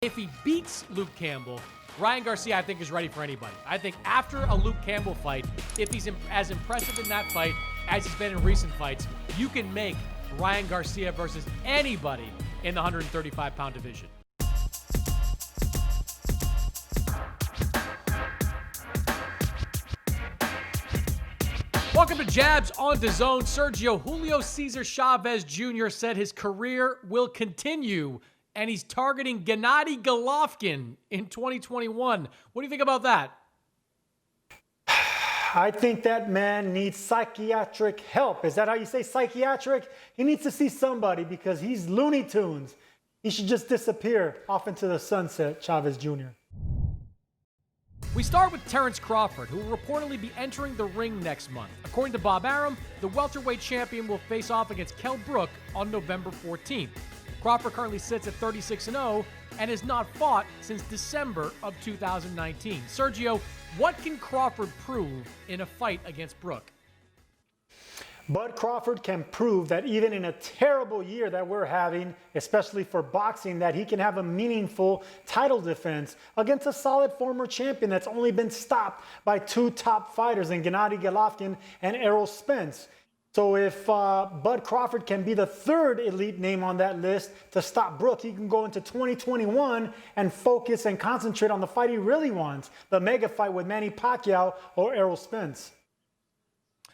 if he beats Luke Campbell, Ryan Garcia, I think, is ready for anybody. I think after a Luke Campbell fight, if he's as impressive in that fight as he's been in recent fights, you can make Ryan Garcia versus anybody in the 135-pound division. Welcome to Jabs on Dazn. Sergio Julio Cesar Chavez Jr. said his career will continue, and he's targeting Gennady Golovkin in 2021. What do you think about that? I think that man needs psychiatric help. Is that how you say psychiatric? He needs to see somebody because he's Looney Tunes. He should just disappear off into the sunset, Chavez Jr. We start with Terence Crawford, who will reportedly be entering the ring next month. According to Bob Arum, the welterweight champion will face off against Kell Brook on November 14th. Crawford currently sits at 36-0 and has not fought since December of 2019. Sergio, what can Crawford prove in a fight against Brook? Bud Crawford can prove that even in a terrible year that we're having, especially for boxing, that he can have a meaningful title defense against a solid former champion that's only been stopped by two top fighters in Gennady Golovkin and Errol Spence. So if Bud Crawford can be the third elite name on that list to stop Brook, he can go into 2021 and focus and concentrate on the fight he really wants, the mega fight with Manny Pacquiao or Errol Spence.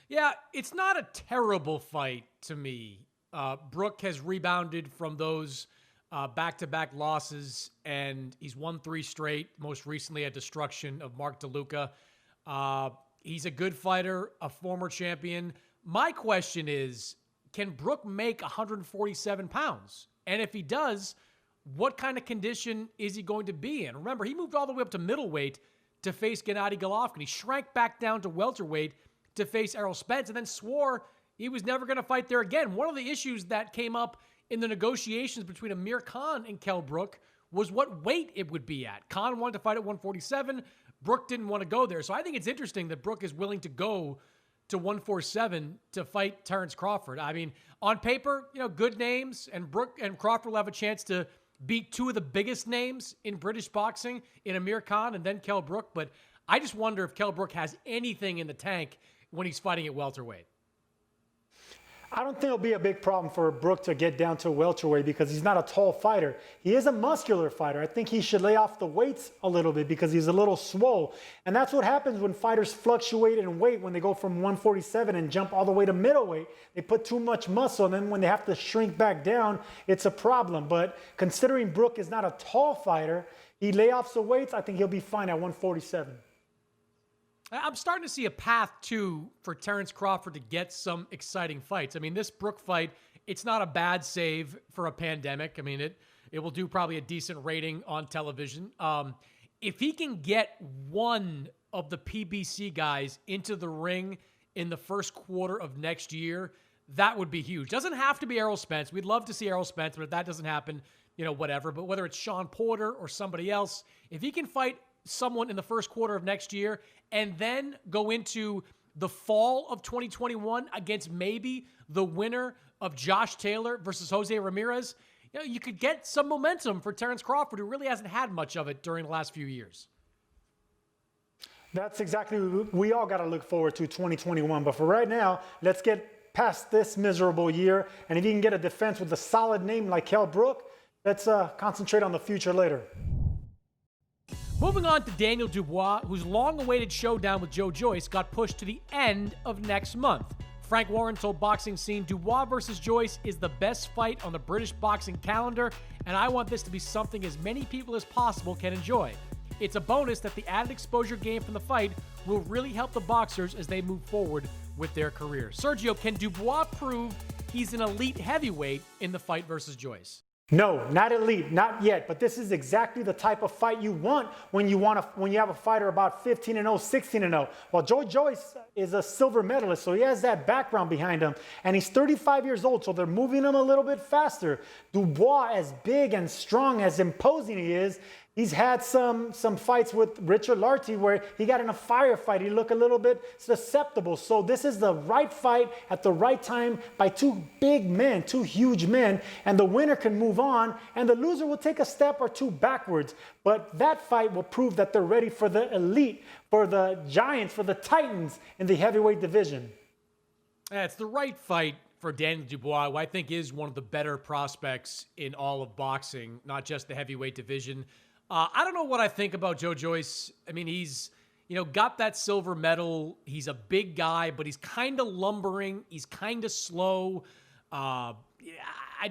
Yeah, it's not a terrible fight to me. Brook has rebounded from those back-to-back losses, and he's won 3 straight, most recently a destruction of Mark DeLuca. He's a good fighter, a former champion. My question is, can Brook make 147 pounds? And if he does, what kind of condition is he going to be in? Remember, he moved all the way up to middleweight to face Gennady Golovkin. He shrank back down to welterweight to face Errol Spence and then swore he was never going to fight there again. One of the issues that came up in the negotiations between Amir Khan and Kell Brook was what weight it would be at. Khan wanted to fight at 147. Brook didn't want to go there. So I think it's interesting that Brook is willing to go to 147 to fight Terence Crawford. I mean, on paper, good names, and Brook and Crawford will have a chance to beat 2 of the biggest names in British boxing in Amir Khan and then Kell Brook. But I just wonder if Kell Brook has anything in the tank when he's fighting at welterweight. I don't think it'll be a big problem for Brook to get down to welterweight because he's not a tall fighter. He is a muscular fighter. I think he should lay off the weights a little bit because he's a little swole. And that's what happens when fighters fluctuate in weight when they go from 147 and jump all the way to middleweight. They put too much muscle, and then when they have to shrink back down, it's a problem. But considering Brook is not a tall fighter, he lay off the weights, I think he'll be fine at 147. I'm starting to see a path, too, for Terence Crawford to get some exciting fights. I mean, this Brook fight, it's not a bad save for a pandemic. I mean, it will do probably a decent rating on television. If he can get one of the PBC guys into the ring in the first quarter of next year, that would be huge. Doesn't have to be Errol Spence. We'd love to see Errol Spence, but if that doesn't happen, whatever. But whether it's Sean Porter or somebody else, if he can fight someone in the first quarter of next year and then go into the fall of 2021 against maybe the winner of Josh Taylor versus Jose Ramirez, you could get some momentum for Terence Crawford, who really hasn't had much of it during the last few years. That's exactly what we all got to look forward to 2021. But for right now, let's get past this miserable year. And if you can get a defense with a solid name like Kell Brook, let's concentrate on the future later. Moving on to Daniel Dubois, whose long-awaited showdown with Joyce got pushed to the end of next month. Frank Warren told Boxing Scene, Dubois versus Joyce is the best fight on the British boxing calendar, and I want this to be something as many people as possible can enjoy. It's a bonus that the added exposure gained from the fight will really help the boxers as they move forward with their careers. Sergio, can Dubois prove he's an elite heavyweight in the fight versus Joyce? No, not elite, not yet. But this is exactly the type of fight you want when you have a fighter about 15-0, 16-0. Well, Joyce is a silver medalist, so he has that background behind him, and he's 35 years old, so they're moving him a little bit faster. Dubois, as big and strong, as imposing he is, He's had some fights with Richard Lartey where he got in a firefight. He looked a little bit susceptible. So this is the right fight at the right time by two big men, two huge men, and the winner can move on, and the loser will take a step or two backwards. But that fight will prove that they're ready for the elite, for the giants, for the titans in the heavyweight division. Yeah, it's the right fight for Daniel Dubois, who I think is one of the better prospects in all of boxing, not just the heavyweight division. I don't know what I think about Joe Joyce. I mean, he's, got that silver medal. He's a big guy, but he's kind of lumbering. He's kind of slow. I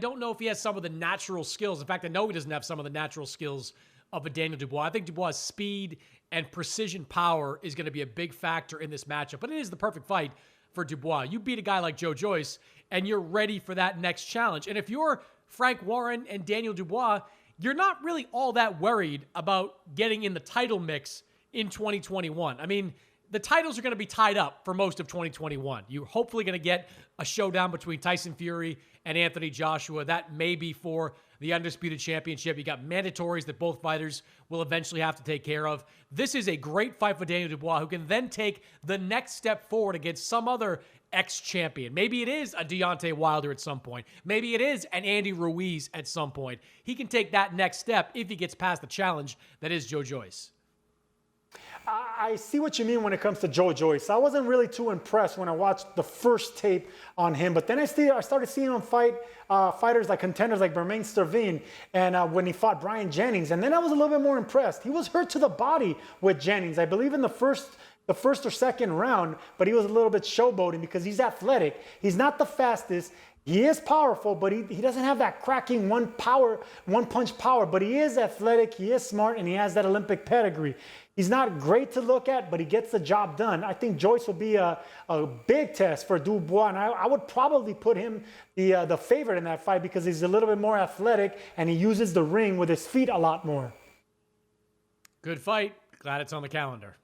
don't know if he has some of the natural skills. In fact, I know he doesn't have some of the natural skills of a Daniel Dubois. I think Dubois' speed and precision power is going to be a big factor in this matchup, but it is the perfect fight for Dubois. You beat a guy like Joe Joyce, and you're ready for that next challenge. And if you're Frank Warren and Daniel Dubois, you're not really all that worried about getting in the title mix in 2021. I mean, the titles are going to be tied up for most of 2021. You're hopefully going to get a showdown between Tyson Fury and Anthony Joshua. That may be for the Undisputed Championship. You got mandatories that both fighters will eventually have to take care of. This is a great fight for Daniel Dubois, who can then take the next step forward against some other ex-champion. Maybe it is a Deontay Wilder at some point. Maybe it is an Andy Ruiz at some point. He can take that next step if he gets past the challenge that is Joe Joyce. I see what you mean when it comes to Joe Joyce. I wasn't really too impressed when I watched the first tape on him, but then I started seeing him fight fighters like contenders like Bermain Stervin, and when he fought Brian Jennings, and then I was a little bit more impressed. He was hurt to the body with Jennings, I believe in the first or second round, but he was a little bit showboating because he's athletic. He's not the fastest. He is powerful, but he doesn't have that cracking one punch power, but he is athletic, he is smart, and he has that Olympic pedigree. He's not great to look at, but he gets the job done. I think Joyce will be a big test for Dubois, and I would probably put him the favorite in that fight because he's a little bit more athletic and he uses the ring with his feet a lot more. Good fight. Glad it's on the calendar.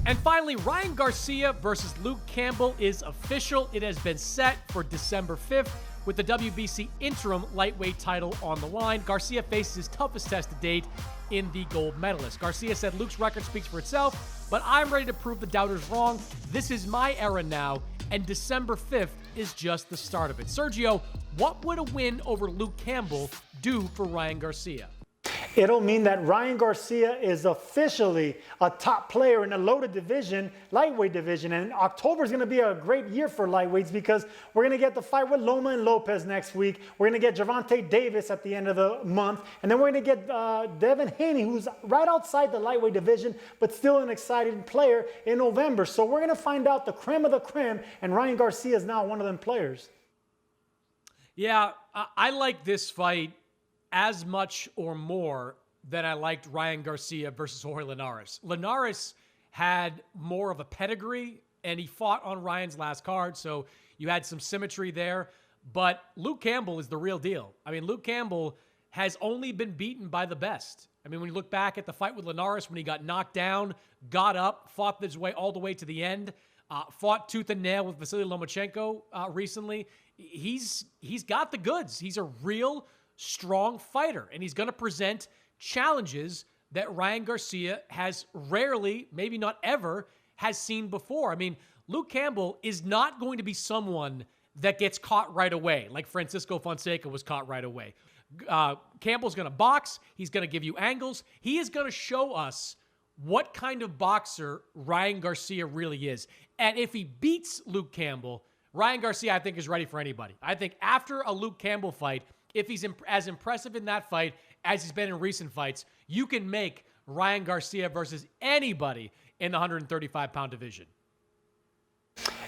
And finally, Ryan Garcia versus Luke Campbell is official. It has been set for December 5th with the WBC interim lightweight title on the line. Garcia faces his toughest test to date in the gold medalist. Garcia said Luke's record speaks for itself, but I'm ready to prove the doubters wrong. This is my era now, and December 5th is just the start of it. Sergio, what would a win over Luke Campbell do for Ryan Garcia? It'll mean that Ryan Garcia is officially a top player in the loaded division, lightweight division. And October is going to be a great year for lightweights because we're going to get the fight with Loma and Lopez next week. We're going to get Gervonta Davis at the end of the month. And then we're going to get Devin Haney, who's right outside the lightweight division, but still an exciting player in November. So we're going to find out the creme of the creme, and Ryan Garcia is now one of them players. Yeah, I like this fight as much or more than I liked Ryan Garcia versus Jorge Linares. Linares had more of a pedigree, and he fought on Ryan's last card, so you had some symmetry there. But Luke Campbell is the real deal. I mean, Luke Campbell has only been beaten by the best. I mean, when you look back at the fight with Linares, when he got knocked down, got up, fought his way all the way to the end, fought tooth and nail with Vasily Lomachenko recently, he's got the goods. He's a real strong fighter, and he's going to present challenges that Ryan Garcia has rarely, maybe not ever, has seen before. I mean, Luke Campbell is not going to be someone that gets caught right away, like Francisco Fonseca was caught right away. Campbell's going to box. He's going to give you angles. He is going to show us what kind of boxer Ryan Garcia really is. And if he beats Luke Campbell, Ryan Garcia, I think, is ready for anybody. I think after a Luke Campbell fight, if he's as impressive in that fight as he's been in recent fights, you can make Ryan Garcia versus anybody in the 135-pound division.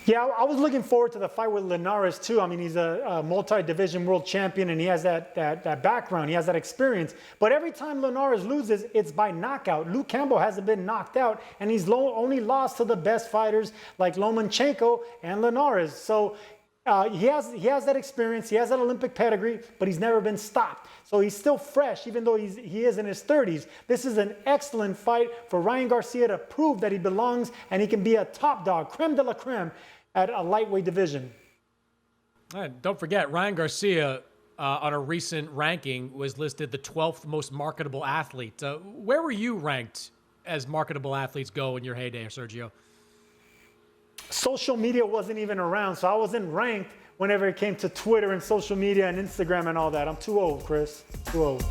Yeah, I was looking forward to the fight with Linares too. I mean, he's a multi-division world champion, and he has that background. He has that experience. But every time Linares loses, it's by knockout. Luke Campbell hasn't been knocked out, and he's only lost to the best fighters like Lomachenko and Linares. So he has that experience. He has that Olympic pedigree, but he's never been stopped. So he's still fresh, even though he is in his 30s. This is an excellent fight for Ryan Garcia to prove that he belongs and he can be a top dog, creme de la creme, at a lightweight division. And don't forget, Ryan Garcia on a recent ranking, was listed the 12th most marketable athlete. Where were you ranked as marketable athletes go in your heyday, Sergio? Social media wasn't even around, so I wasn't ranked whenever it came to Twitter and social media and Instagram and all that. I'm too old, Chris. Too old.